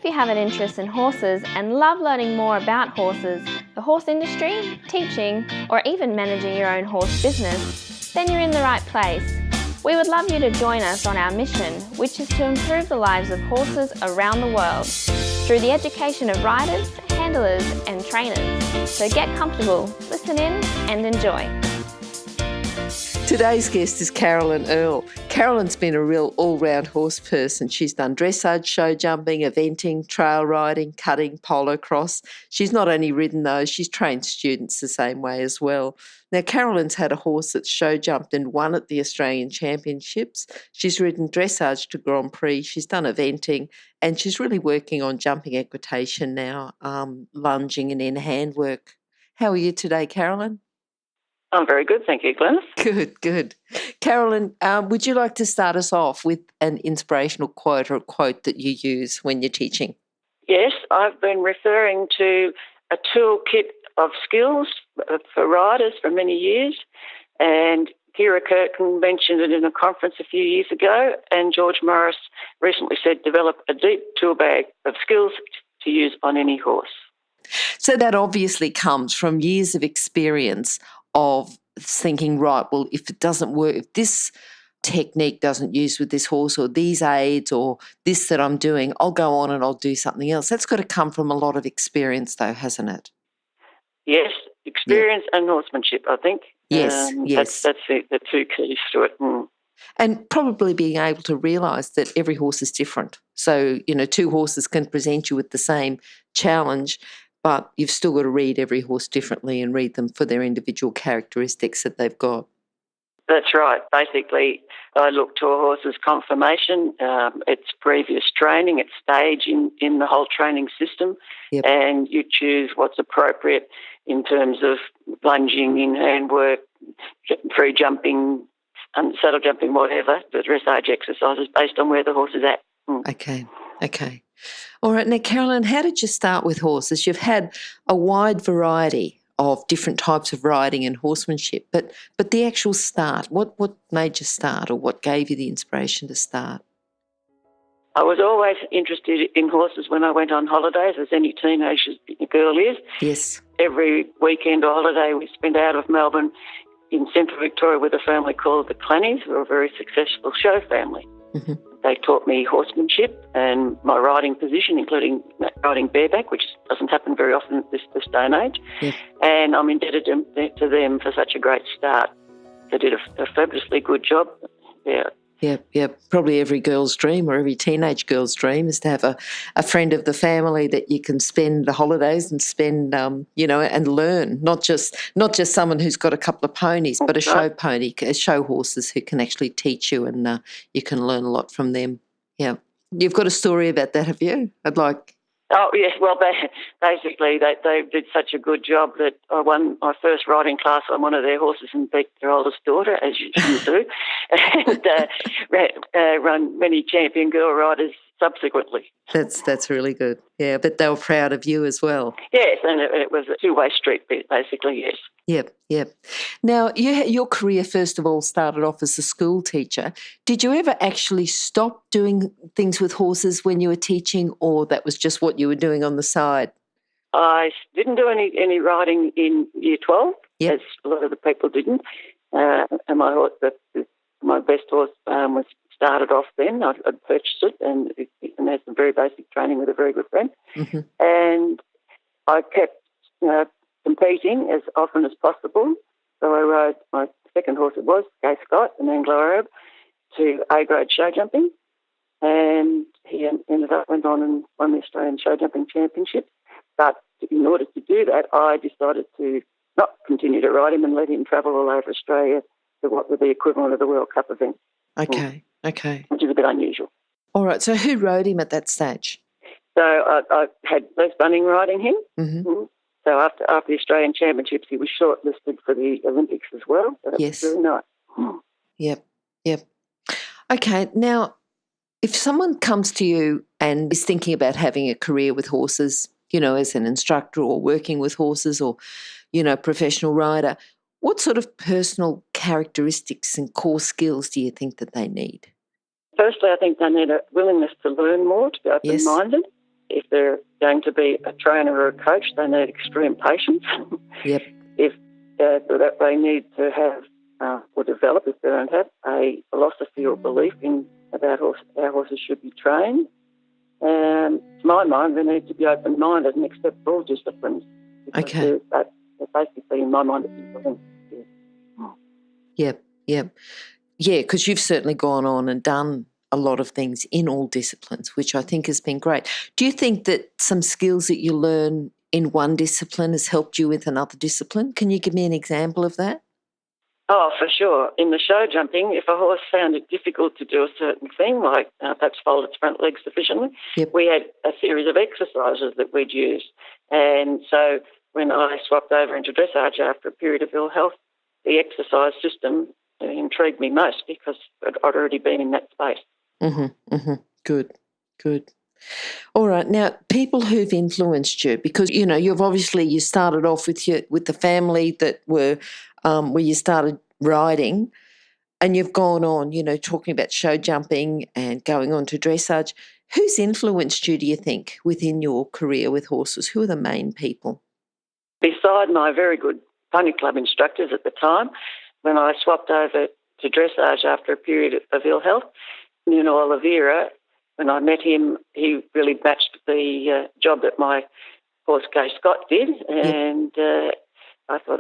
you have an interest in horses and love learning more about horses, the horse industry, teaching, or even managing your own horse business, then you're in the right place. We would love you to join us on our mission, which is to improve the lives of horses around the world through the education of riders, handlers, and trainers. So get comfortable, listen in, and enjoy. Today's guest is Carolyn Earl. Carolyn's been a real all-round horse person. She's done dressage, show jumping, eventing, trail riding, cutting, polo cross. She's not only ridden those, she's trained students the same way as well. Now, Carolyn's had a horse that's show jumped and won at the Australian Championships. She's ridden dressage to Grand Prix. She's done eventing, and she's really working on jumping equitation now, lunging and in-hand work. How are you today, Carolyn? I'm very good, thank you, Glenys. Good. Carolyn, would you like to start us off with an inspirational quote or a quote that you use when you're teaching? Yes, I've been referring to a toolkit of skills for riders for many years, and Kira Kirkton mentioned it in a conference a few years ago, and George Morris recently said develop a deep tool bag of skills to use on any horse. So that obviously comes from years of experience of thinking, right, well, if it doesn't work, if this technique doesn't use with this horse or these aids or this that I'm doing, I'll go on and I'll do something else. That's got to come from a lot of experience though, hasn't it? Yes, experience and horsemanship, I think. Yes. That's the two keys to it. And probably being able to realise that every horse is different. So, two horses can present you with the same challenge, but you've still got to read every horse differently and read them for their individual characteristics that they've got. That's right. Basically, I look to a horse's conformation, its previous training, its stage in the whole training system, and you choose what's appropriate in terms of lunging, in-hand work, free jumping, saddle jumping, whatever, the dressage exercises based on where the horse is at. Okay. All right. Now, Carolyn, how did you start with horses? You've had a wide variety of different types of riding and horsemanship, but the actual start, what made you start, or what gave you the inspiration to start? I was always interested in horses when I went on holidays, as any teenage girl is. Yes. Every weekend or holiday we spent out of Melbourne in central Victoria with a family called the Clannys, who were a very successful show family. Mm-hmm. They taught me horsemanship and my riding position, including riding bareback, which doesn't happen very often at this day and age. Yes. And I'm indebted to them for such a great start. They did a fabulously good job. Yeah. Probably every girl's dream, or every teenage girl's dream, is to have a friend of the family that you can spend the holidays and spend, and learn. Not just someone who's got a couple of ponies, but a show pony, show horses who can actually teach you, and you can learn a lot from them. Yeah, you've got a story about that, have you? Oh, yes. Well, basically, they did such a good job that I won my first riding class on one of their horses and beat their oldest daughter, as you do, and run many champion girl riders subsequently. That's really good. Yeah, but they were proud of you as well. Yes, and it was a two-way street, basically, yes. Yep. Now, your career, first of all, started off as a school teacher. Did you ever actually stop doing things with horses when you were teaching, or that was just what you were doing on the side? I didn't do any riding in Year 12, as a lot of the people didn't. And my horse, my best horse, was started off then. I'd purchased it and had some very basic training with a very good friend. Mm-hmm. And I kept competing as often as possible. So I rode my second horse, it was, Gay Scott, an Anglo-Arab, to A-grade show jumping. And he went on and won the Australian Show Jumping Championships. But in order to do that, I decided to not continue to ride him and let him travel all over Australia to what would be the equivalent of the World Cup event. Okay. Which is a bit unusual. All right, so who rode him at that stage? So I had Les Bunning riding him. Mm-hmm. So after the Australian Championships, he was shortlisted for the Olympics as well. So that was really nice. Yep. Okay, now, if someone comes to you and is thinking about having a career with horses, as an instructor or working with horses or, professional rider, what sort of personal characteristics and core skills do you think that they need? Firstly, I think they need a willingness to learn more, to be open-minded. if they're going to be a trainer or a coach, they need extreme patience. Yep. If that they need to have or develop, if they don't have, a philosophy or belief in about how horses should be trained. And to my mind, they need to be open-minded and accept all disciplines. Okay. They're basically, in my mind, it's important. Yep. Yeah, because you've certainly gone on and done a lot of things in all disciplines, which I think has been great. Do you think that some skills that you learn in one discipline has helped you with another discipline? Can you give me an example of that? Oh, for sure. In the show jumping, if a horse found it difficult to do a certain thing, like perhaps fold its front legs sufficiently, Yep. we had a series of exercises that we'd use. And so when I swapped over into dressage after a period of ill health, the exercise system intrigued me most because I'd already been in that space. Good. All right. Now, people who've influenced you, because, you started off with the family that were where you started riding, and you've gone on, talking about show jumping and going on to dressage. Who's influenced you, do you think, within your career with horses? Who are the main people? Beside my very good pony club instructors at the time, when I swapped over to dressage after a period of ill health, Nuno Oliveira, when I met him, he really matched the job that my horse Gay Scott did, and I thought,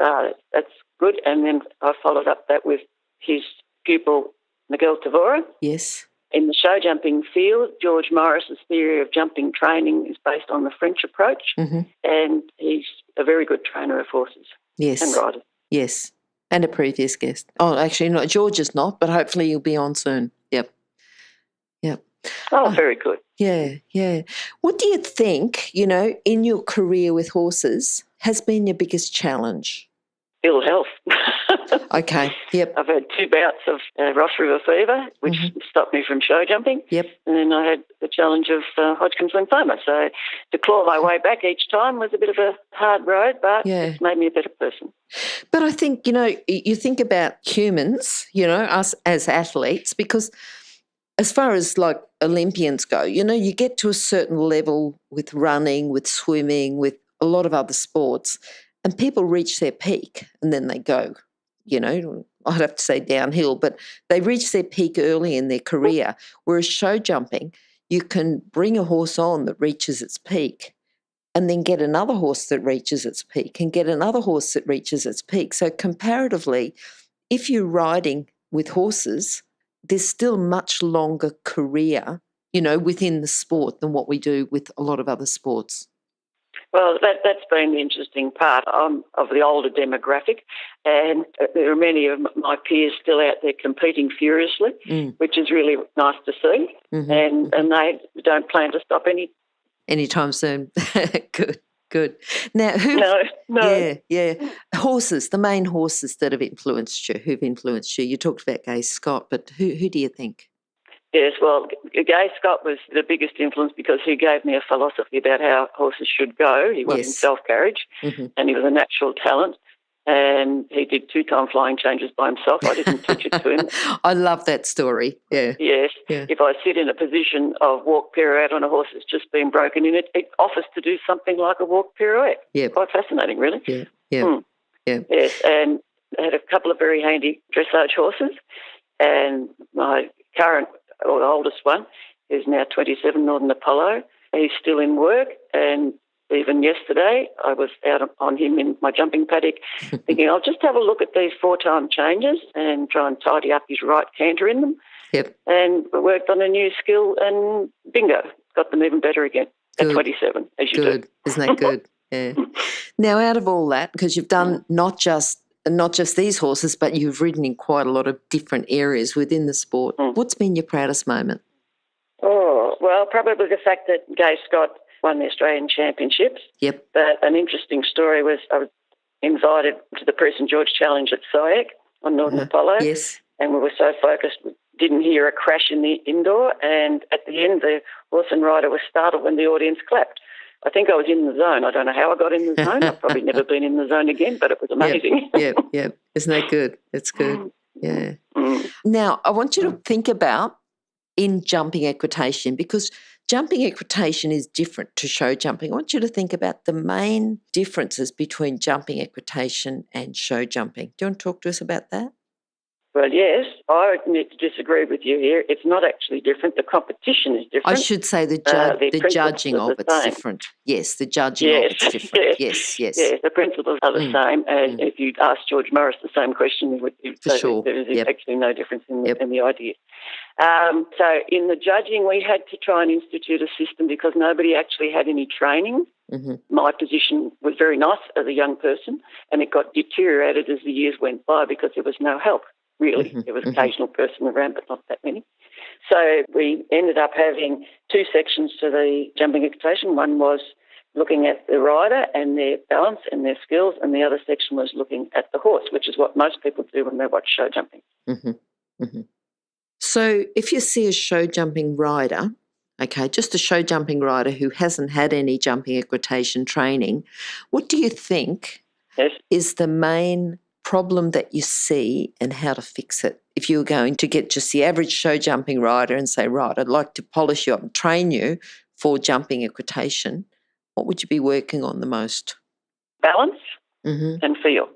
that's good. And then I followed up that with his pupil, Miguel Tavora. Yes. In the show jumping field, George Morris's theory of jumping training is based on the French approach, and he's a very good trainer of horses and riders. Yes, and a previous guest. Oh, actually, no, George is not, but hopefully he'll be on soon. Yep. Oh, very good. Yeah. What do you think, in your career with horses has been your biggest challenge? Ill health. Okay, yep. I've had 2 bouts of Ross River fever, which stopped me from show jumping. Yep. And then I had the challenge of Hodgkin's lymphoma. So to claw my way back each time was a bit of a hard road, but it's made me a better person. But I think, you think about humans, us as athletes, because as far as like Olympians go, you get to a certain level with running, with swimming, with a lot of other sports, and people reach their peak and then they go, I'd have to say downhill, but they reach their peak early in their career. Whereas show jumping, you can bring a horse on that reaches its peak and then get another horse that reaches its peak and get another horse that reaches its peak. So comparatively, if you're riding with horses, there's still a much longer career, within the sport than what we do with a lot of other sports. Well, that's been the interesting part. I'm of the older demographic, and there are many of my peers still out there competing furiously, which is really nice to see, and they don't plan to stop anytime soon. Good. Now, No. Yeah. Horses, the main horses that have influenced you, who've influenced you. You talked about Gay Scott, but who do you think? Yes, well, Gay Scott was the biggest influence because he gave me a philosophy about how horses should go. He was in self-carriage, and he was a natural talent, and he did 2-time flying changes by himself. I didn't teach it to him. I love that story, yeah. Yes. Yeah. If I sit in a position of walk pirouette on a horse that's just been broken in, it offers to do something like a walk pirouette. Yeah. Quite fascinating, really. Yeah. Yes, and I had a couple of very handy dressage horses, and my current, or the oldest one, is now 27, Northern Apollo. He's still in work, and even yesterday I was out on him in my jumping paddock thinking I'll just have a look at these 4-time changes and try and tidy up his right canter in them. Yep. And we worked on a new skill and bingo, got them even better again at 27, as you do. Isn't that good? Yeah. Now, out of all that, because you've done not just these horses, but you've ridden in quite a lot of different areas within the sport. What's been your proudest moment? Oh, well, probably the fact that Gay Scott won the Australian Championships. Yep. But an interesting story was I was invited to the Prix St George Challenge at SIAC on Northern Apollo. Yes. And we were so focused, we didn't hear a crash in the indoor. And at the end, the horse and rider was startled when the audience clapped. I think I was in the zone. I don't know how I got in the zone. I've probably never been in the zone again, but it was amazing. Yep. Isn't that good? It's good. Yeah. Now, I want you to think about in jumping equitation, because jumping equitation is different to show jumping. I want you to think about the main differences between jumping equitation and show jumping. Do you want to talk to us about that? Well, yes, I need to disagree with you here. It's not actually different. The competition is different. I should say the judging of it's different. Yes, the judging of it's different. Yes. Yes, the principles are the same. And if you'd asked George Morris the same question, he would say there is actually no difference in the idea. So in the judging, we had to try and institute a system because nobody actually had any training. Mm-hmm. My position was very nice as a young person, and it got deteriorated as the years went by because there was no help. Really, there was an occasional person around, but not that many. So we ended up having two sections to the jumping equitation. One was looking at the rider and their balance and their skills, and the other section was looking at the horse, which is what most people do when they watch show jumping. Mm-hmm. Mm-hmm. So if you see a show jumping rider, okay, just a show jumping rider who hasn't had any jumping equitation training, what do you think is the main problem that you see and how to fix it? If you were going to get just the average show jumping rider and say, right, I'd like to polish you up and train you for jumping equitation, what would you be working on the most? Balance and feel.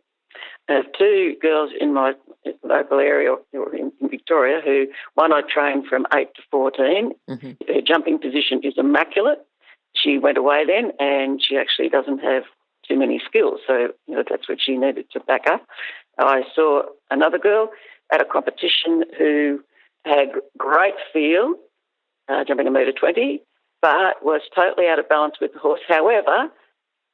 I have two girls in my local area in Victoria who, one I trained from 8 to 14. Her jumping position is immaculate. She went away then and she actually doesn't have too many skills, so that's what she needed to back up. I saw another girl at a competition who had great feel, jumping 1.20 metre, but was totally out of balance with the horse. However,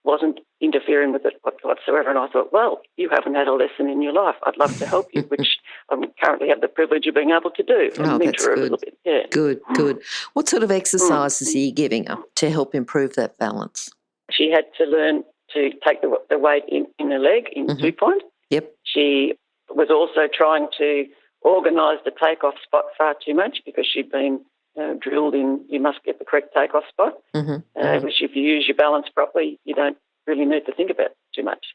wasn't interfering with it whatsoever. And I thought, well, you haven't had a lesson in your life. I'd love to help you, which I currently have the privilege of being able to do. Oh, that's good. A little bit. Yeah. Good. What sort of exercises are you giving her to help improve that balance? She had to learn to take the weight in her leg in 2-point. Yep. She was also trying to organise the takeoff spot far too much because she'd been drilled in you must get the correct takeoff spot, which if you use your balance properly, you don't really need to think about too much.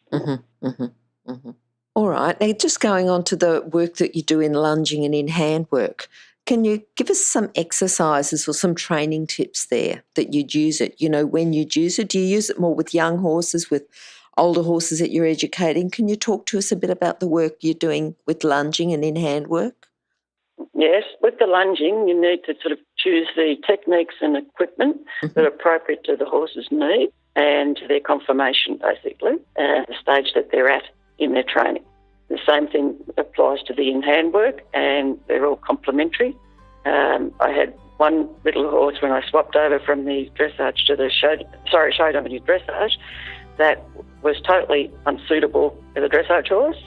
All right. Now, just going on to the work that you do in lunging and in handwork, can you give us some exercises or some training tips there that you'd use it? When you'd use it, do you use it more with young horses, with older horses that you're educating? Can you talk to us a bit about the work you're doing with lunging and in handwork? Yes, with the lunging, you need to sort of choose the techniques and equipment that are appropriate to the horse's need and to their conformation, basically, the stage that they're at in their training. The same thing applies to the in-hand work, and they're all complementary. I had one little horse when I swapped over from the dressage to the show jumping to dressage that was totally unsuitable as a dressage horse.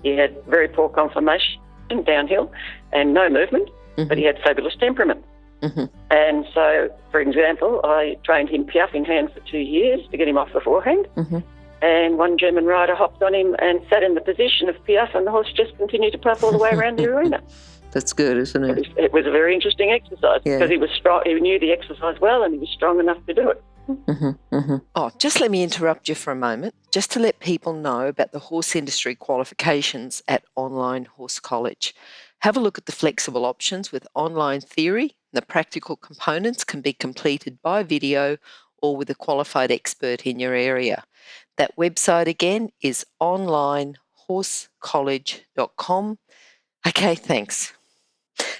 He had very poor conformation downhill and no movement, but he had fabulous temperament. And so, for example, I trained him piaffe in hand for 2 years to get him off the forehand. And one German rider hopped on him and sat in the position of piaffe, and the horse just continued to puff all the way around the arena. That's good, isn't it? It was a very interesting exercise because he was strong. He knew the exercise well, and he was strong enough to do it. Oh, just let me interrupt you for a moment, just to let people know about the horse industry qualifications at Online Horse College. Have a look at the flexible options with online theory. The practical components can be completed by video or with a qualified expert in your area. That website again is onlinehorsecollege.com. Okay, thanks.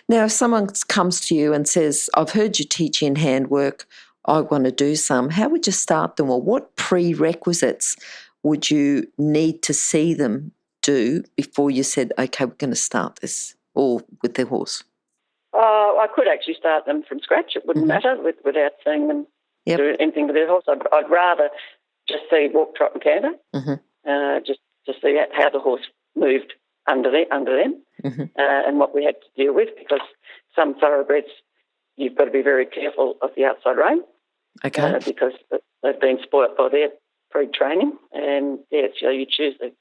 Now, if someone comes to you and says, I've heard you teach in handwork, I want to do some, how would you start them, or what prerequisites would you need to see them do before you said, okay, we're going to start this, or with their horse? I could actually start them from scratch. It wouldn't matter without seeing them do anything with their horse. I'd rather just see walk, trot and canter, just to see how the horse moved under them and what we had to deal with, because some thoroughbreds, you've got to be very careful of the outside rein. Okay. Because they've been spoilt by their pre-training, and so you choose the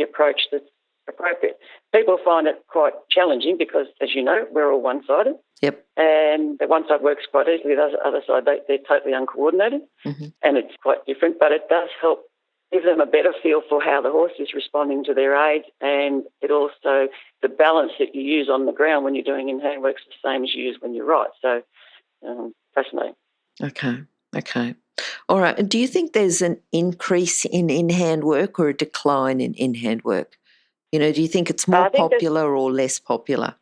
approach that's appropriate. People find it quite challenging because, as you know, we're all one-sided. Yep. And the one side works quite easily, the other side, they're totally uncoordinated, and it's quite different, but it does help give them a better feel for how the horse is responding to their aid, and it also, the balance that you use on the ground when you're doing in handwork is the same as you use when you ride. So, fascinating. Okay. All right. And do you think there's an increase in in-hand work or a decline in in-hand work? Do you think it's more popular or less popular?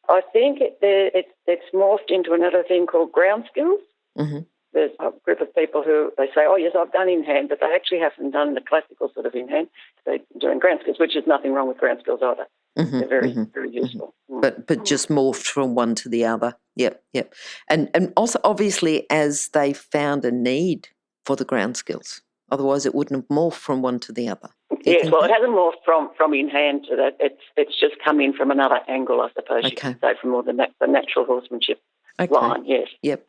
I think it's morphed into another thing called ground skills. Mm-hmm. There's a group of people who they say, oh, yes, I've done in-hand, but they actually haven't done the classical sort of in-hand. They're doing ground skills, which is nothing wrong with ground skills either. Mm-hmm, They're very, very useful. Mm-hmm. But just morphed from one to the other. Yep. And also, obviously, as they found a need for the ground skills. Otherwise, it wouldn't have morphed from one to the other. Yes, well, it hasn't morphed from in-hand to that. It's just come in from another angle, I suppose you could say, from more the natural horsemanship line, yes. Yep.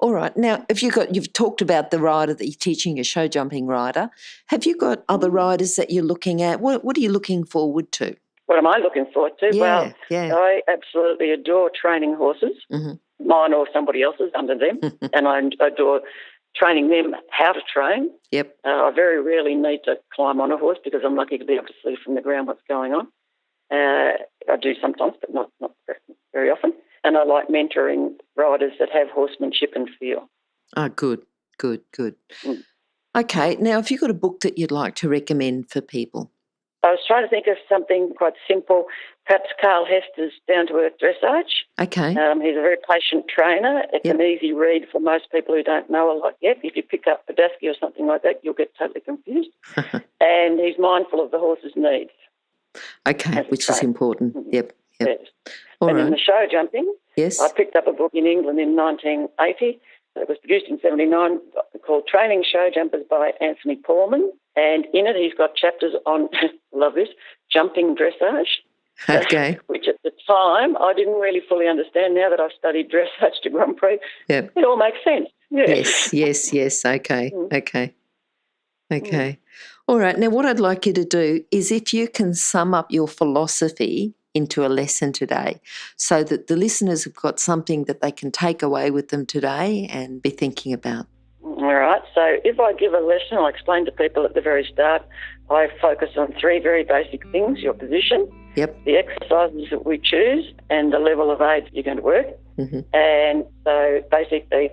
All right. Now, you've talked about the rider that you're teaching, a show jumping rider. Have you got other riders that you're looking at? What are you looking forward to? What am I looking forward to? I absolutely adore training horses, mine or somebody else's under them, and I adore training them how to train. Yep. I very rarely need to climb on a horse because I'm lucky to be able to see from the ground what's going on. I do sometimes, but not very often. And I like mentoring riders that have horsemanship and feel. Oh, good. Mm. Okay, now have you got a book that you'd like to recommend for people? I was trying to think of something quite simple. Perhaps Carl Hester's Down to Earth Dressage. Okay. He's a very patient trainer. It's an easy read for most people who don't know a lot yet. If you pick up Padaski or something like that, you'll get totally confused. And he's mindful of the horse's needs. Okay, which is important. Yep. Yes. All right. In the show jumping, yes, I picked up a book in England in 1980. It was produced in 79 called Training Show Jumpers by Anthony Paulman. And in it, he's got chapters on, love this, jumping dressage. Okay. Which at the time, I didn't really fully understand. Now that I've studied dressage to Grand Prix, it all makes sense. Yes. Okay. Okay. All right. Now, what I'd like you to do is if you can sum up your philosophy into a lesson today so that the listeners have got something that they can take away with them today and be thinking about. All right. So if I give a lesson, I'll explain to people at the very start, I focus on three very basic things: your position, the exercises that we choose, and the level of aids you're going to work. Mm-hmm. And so basically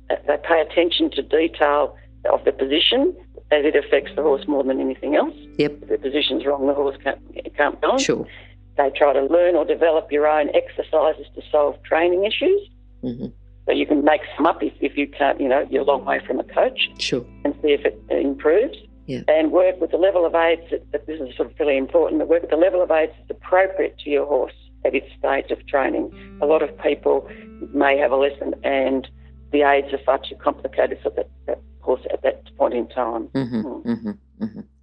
they pay attention to detail of the position as it affects the horse more than anything else. If the position's wrong, the horse can't go on. Sure. They try to learn or develop your own exercises to solve training issues. Mm-hmm. So you can make some up if you can't, you're a long way from a coach. Sure. And see if it improves. Yeah. And work with the level of aids, this is sort of really important, to work with the level of aids that's appropriate to your horse at its stage of training. A lot of people may have a lesson and the aids are far too complicated for that horse at that point in time.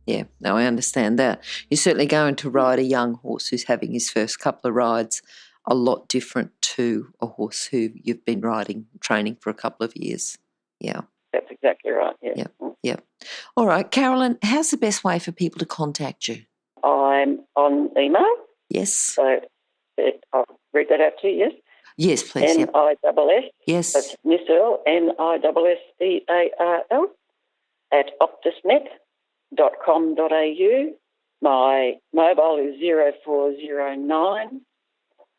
Yeah, no, I understand that. You're certainly going to ride a young horse who's having his first couple of rides a lot different to a horse who you've been training for a couple of years. Yeah. That's exactly right, yeah. Yep. All right, Carolyn, how's the best way for people to contact you? I'm on email. Yes. So I'll read that out to you, yes? Yes, please. NISS. Yes. That's Miss Earl, NISSEARL, at optusnet.com.au. My mobile is 0409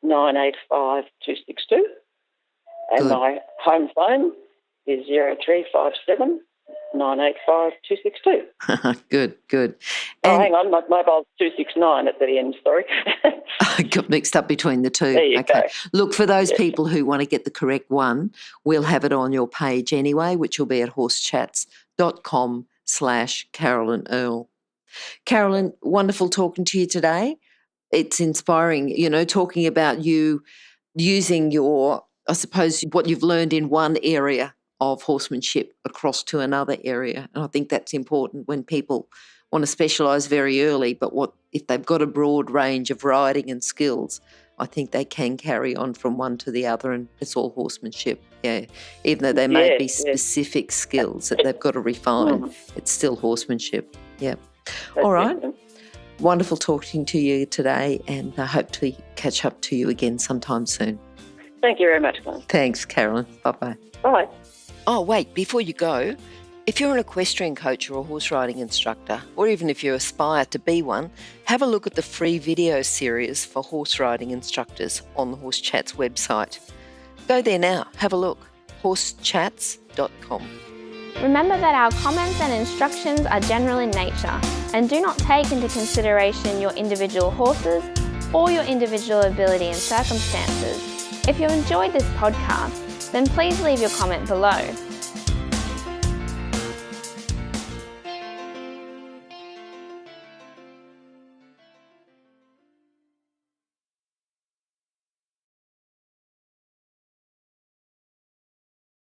985 262. And my home phone is 0357 985 262. Good. Hang on, my mobile's 269 at the end, sorry. I got mixed up between the two. There you go. Look, for those people who want to get the correct one, we'll have it on your page anyway, which will be at horsechats.com/Carolyn Earl. Carolyn, wonderful talking to you today. It's inspiring, talking about you using I suppose, what you've learned in one area of horsemanship across to another area. And I think that's important when people want to specialise very early, but if they've got a broad range of riding and skills, I think they can carry on from one to the other, and it's all horsemanship. Yeah, even though there may be specific skills that they've got to refine, it's still horsemanship. Yeah. All right. Wonderful talking to you today, and I hope to catch up to you again sometime soon. Thank you very much, Glenn. Thanks, Carolyn. Bye-bye. Bye. Oh, wait, before you go, if you're an equestrian coach or a horse riding instructor, or even if you aspire to be one, have a look at the free video series for horse riding instructors on the Horse Chats website. Go there now, have a look. horsechats.com. Remember that our comments and instructions are general in nature and do not take into consideration your individual horses or your individual ability and circumstances. If you enjoyed this podcast, then please leave your comment below.